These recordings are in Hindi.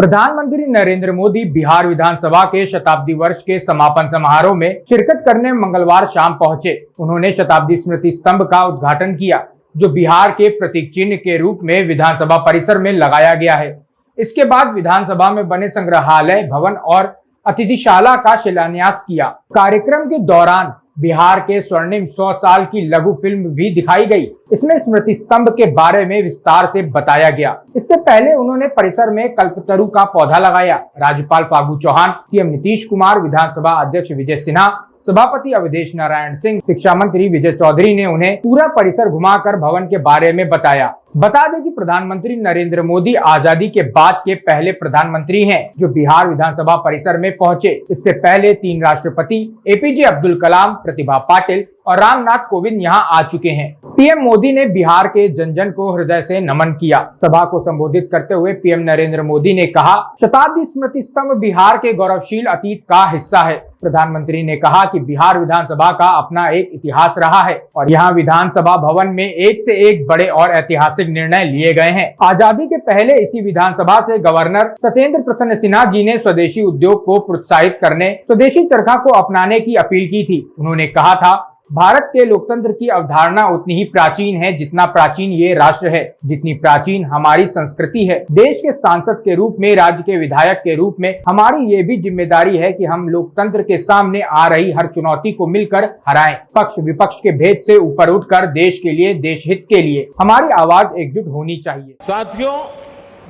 प्रधानमंत्री नरेंद्र मोदी बिहार विधानसभा के शताब्दी वर्ष के समापन समारोह में शिरकत करने मंगलवार शाम पहुंचे। उन्होंने शताब्दी स्मृति स्तंभ का उद्घाटन किया, जो बिहार के प्रतीक चिन्ह के रूप में विधानसभा परिसर में लगाया गया है। इसके बाद विधानसभा में बने संग्रहालय भवन और अतिथिशाला का शिलान्यास किया। कार्यक्रम के दौरान बिहार के स्वर्णिम 100 साल की लघु फिल्म भी दिखाई गई। इसमें स्मृति स्तंभ के बारे में विस्तार से बताया गया। इससे पहले उन्होंने परिसर में कल्पतरु का पौधा लगाया। राज्यपाल फागू चौहान, सीएम नीतीश कुमार, विधानसभा अध्यक्ष विजय सिन्हा, सभापति अवधेश नारायण सिंह, शिक्षा मंत्री विजय चौधरी ने उन्हें पूरा परिसर घुमाकर भवन के बारे में बताया। बता दें कि प्रधानमंत्री नरेंद्र मोदी आजादी के बाद के पहले प्रधानमंत्री हैं जो बिहार विधानसभा परिसर में पहुंचे। इससे पहले 3 राष्ट्रपति एपीजे अब्दुल कलाम, प्रतिभा पाटिल और रामनाथ कोविंद यहां आ चुके हैं। पीएम मोदी ने बिहार के जन जन को हृदय से नमन किया। सभा को संबोधित करते हुए पीएम नरेंद्र मोदी ने कहा, शताब्दी स्मृति स्तंभ बिहार के गौरवशील अतीत का हिस्सा है। प्रधानमंत्री ने कहा कि बिहार विधानसभा का अपना एक इतिहास रहा है और यहाँ विधानसभा भवन में एक से एक बड़े और ऐतिहासिक निर्णय लिए गए हैं। आजादी के पहले इसी विधानसभा से गवर्नर सत्येंद्र प्रसन्न सिन्हा जी ने स्वदेशी उद्योग को प्रोत्साहित करने, स्वदेशी चरखा को अपनाने की अपील की थी। उन्होंने कहा था, भारत के लोकतंत्र की अवधारणा उतनी ही प्राचीन है जितना प्राचीन ये राष्ट्र है, जितनी प्राचीन हमारी संस्कृति है। देश के सांसद के रूप में, राज्य के विधायक के रूप में हमारी ये भी जिम्मेदारी है कि हम लोकतंत्र के सामने आ रही हर चुनौती को मिलकर हराएं। पक्ष विपक्ष के भेद से ऊपर उठकर देश के लिए, देश हित के लिए हमारी आवाज एकजुट होनी चाहिए। साथियों,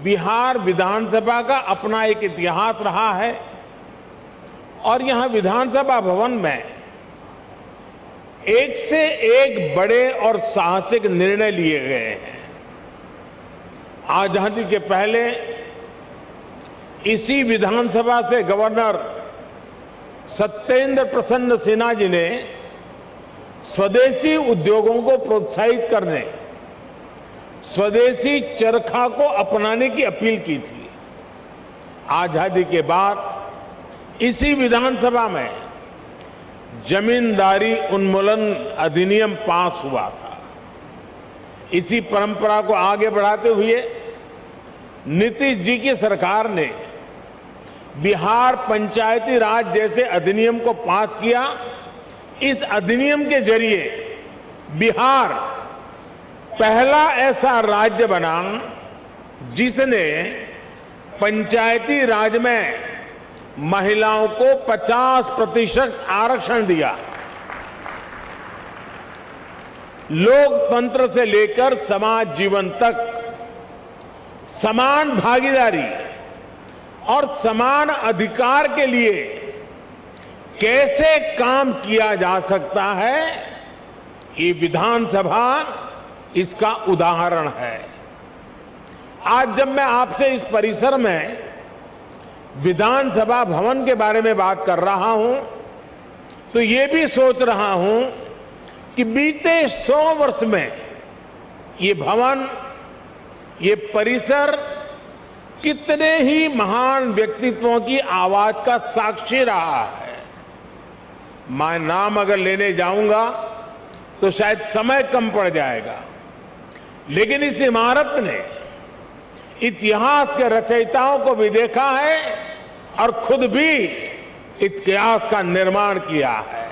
बिहार विधानसभा का अपना एक इतिहास रहा है और यहाँ विधानसभा भवन में एक से एक बड़े और साहसिक निर्णय लिए गए हैं। आजादी के पहले इसी विधानसभा से गवर्नर सत्येंद्र प्रसन्न सिन्हा जी ने स्वदेशी उद्योगों को प्रोत्साहित करने, स्वदेशी चरखा को अपनाने की अपील की थी। आजादी के बाद इसी विधानसभा में जमींदारी उन्मूलन अधिनियम पास हुआ था। इसी परंपरा को आगे बढ़ाते हुए नीतीश जी की सरकार ने बिहार पंचायती राज जैसे अधिनियम को पास किया। इस अधिनियम के जरिए बिहार पहला ऐसा राज्य बना जिसने पंचायती राज में महिलाओं को 50% आरक्षण दिया। लोकतंत्र से लेकर समाज जीवन तक समान भागीदारी और समान अधिकार के लिए कैसे काम किया जा सकता है, ये विधानसभा इसका उदाहरण है। आज जब मैं आपसे इस परिसर में विधानसभा भवन के बारे में बात कर रहा हूं, तो ये भी सोच रहा हूं कि बीते 100 वर्ष में ये भवन, ये परिसर कितने ही महान व्यक्तित्वों की आवाज का साक्षी रहा है। मैं नाम अगर लेने जाऊंगा तो शायद समय कम पड़ जाएगा, लेकिन इस इमारत ने इतिहास के रचयिताओं को भी देखा है और खुद भी इतिहास का निर्माण किया है।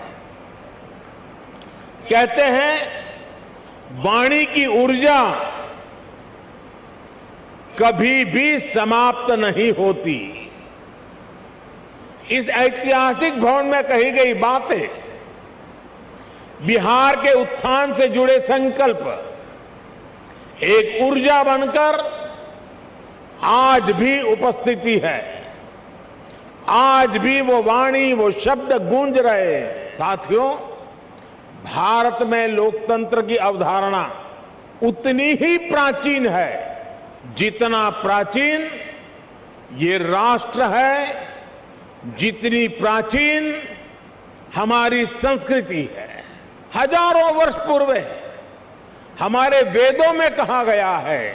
कहते हैं, वाणी की ऊर्जा कभी भी समाप्त नहीं होती। इस ऐतिहासिक भवन में कही गई बातें, बिहार के उत्थान से जुड़े संकल्प एक ऊर्जा बनकर आज भी उपस्थिति है। आज भी वो वाणी, वो शब्द गूंज रहे हैं। साथियों, भारत में लोकतंत्र की अवधारणा उतनी ही प्राचीन है जितना प्राचीन ये राष्ट्र है, जितनी प्राचीन हमारी संस्कृति है। हजारों वर्ष पूर्व हमारे वेदों में कहा गया है,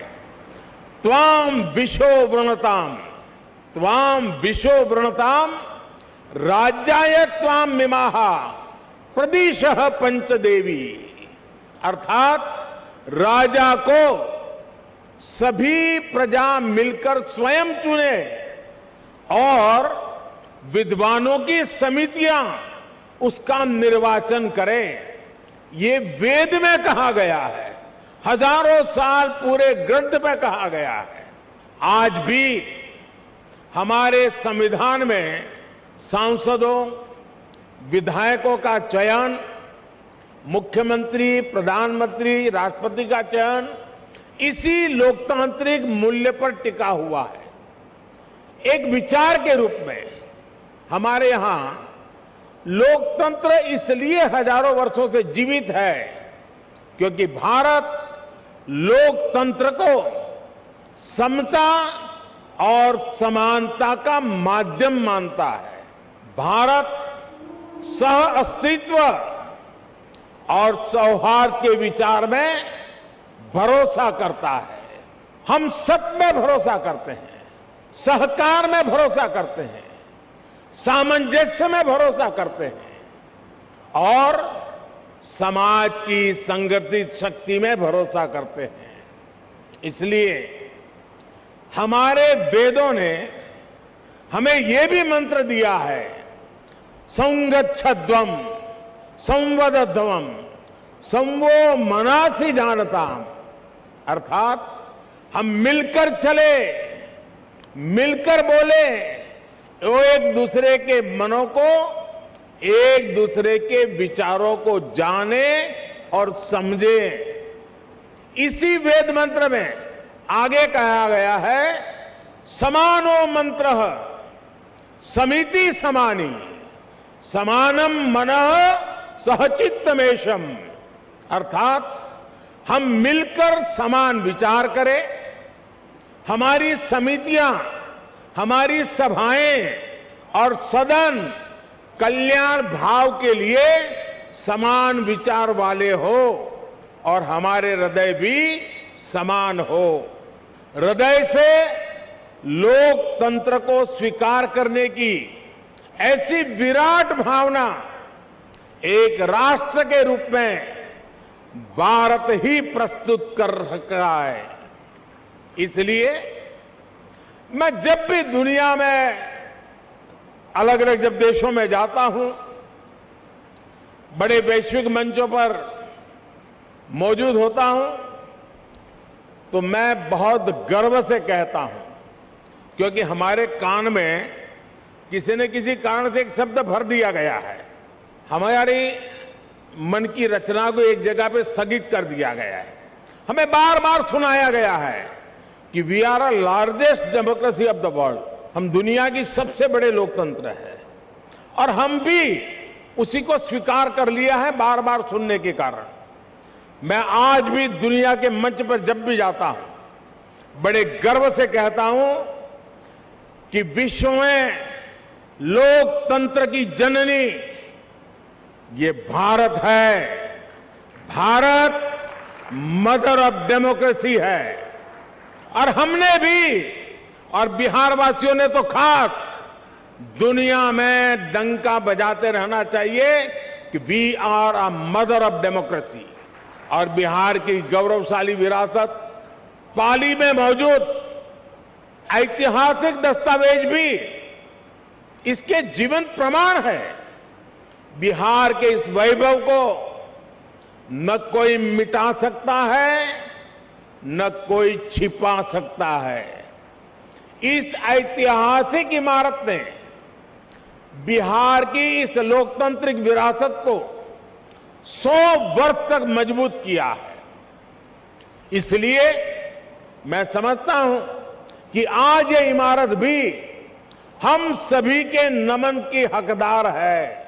त्वाम विशो वृणताम, त्वाम विशो वृणताम राज्याय त्वाम मिमाहा प्रदिशः पंचदेवी। अर्थात राजा को सभी प्रजा मिलकर स्वयं चुने और विद्वानों की समितियां उसका निर्वाचन करें। ये वेद में कहा गया है, हजारों साल पूरे ग्रंथ में कहा गया है। आज भी हमारे संविधान में सांसदों, विधायकों का चयन, मुख्यमंत्री, प्रधानमंत्री, राष्ट्रपति का चयन इसी लोकतांत्रिक मूल्य पर टिका हुआ है। एक विचार के रूप में हमारे यहां लोकतंत्र इसलिए हजारों वर्षों से जीवित है क्योंकि भारत लोकतंत्र को समता और समानता का माध्यम मानता है। भारत सह अस्तित्व और सौहार्द के विचार में भरोसा करता है। हम सत्य में भरोसा करते हैं, सहकार में भरोसा करते हैं, सामंजस्य में भरोसा करते हैं और समाज की संगठित शक्ति में भरोसा करते हैं। इसलिए हमारे वेदों ने हमें यह भी मंत्र दिया है, संगच्छध्वम संवदध्वम संवो मनासि जानताम, अर्थात हम मिलकर चले, मिलकर बोले, वो एक दूसरे के मनों को, एक दूसरे के विचारों को जाने और समझे। इसी वेद मंत्र में आगे कहा गया है, समानो मंत्र समिति समानी समानम मनः सहचित्तमेशम, अर्थात हम मिलकर समान विचार करें, हमारी समितियां, हमारी सभाएं और सदन कल्याण भाव के लिए समान विचार वाले हो और हमारे हृदय भी समान हो। हृदय से लोकतंत्र को स्वीकार करने की ऐसी विराट भावना एक राष्ट्र के रूप में भारत ही प्रस्तुत कर रहा है। इसलिए मैं जब भी दुनिया में अलग अलग जब देशों में जाता हूं, बड़े वैश्विक मंचों पर मौजूद होता हूं, तो मैं बहुत गर्व से कहता हूं, क्योंकि हमारे कान में किसी न किसी कारण से एक शब्द भर दिया गया है। हमारी मन की रचना को एक जगह पे स्थगित कर दिया गया है। हमें बार बार सुनाया गया है कि we are a largest democracy of the world, हम दुनिया की सबसे बड़े लोकतंत्र है, और हम भी उसी को स्वीकार कर लिया है बार बार सुनने के कारण। मैं आज भी दुनिया के मंच पर जब भी जाता हूं, बड़े गर्व से कहता हूं कि विश्व में लोकतंत्र की जननी ये भारत है। भारत मदर ऑफ डेमोक्रेसी है। और हमने भी, और बिहार वासियों ने तो खास, दुनिया में डंका बजाते रहना चाहिए कि we are a mother of democracy. और बिहार की गौरवशाली विरासत, पाली में मौजूद ऐतिहासिक दस्तावेज भी इसके जीवंत प्रमाण है। बिहार के इस वैभव को न कोई मिटा सकता है, न कोई छिपा सकता है। इस ऐतिहासिक इमारत ने बिहार की इस लोकतांत्रिक विरासत को 100 वर्ष तक मजबूत किया है। इसलिए मैं समझता हूं कि आज ये इमारत भी हम सभी के नमन की हकदार है।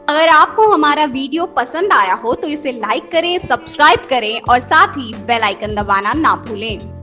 अगर आपको हमारा वीडियो पसंद आया हो तो इसे लाइक करें, सब्सक्राइब करें और साथ ही बेल आइकन दबाना ना भूलें।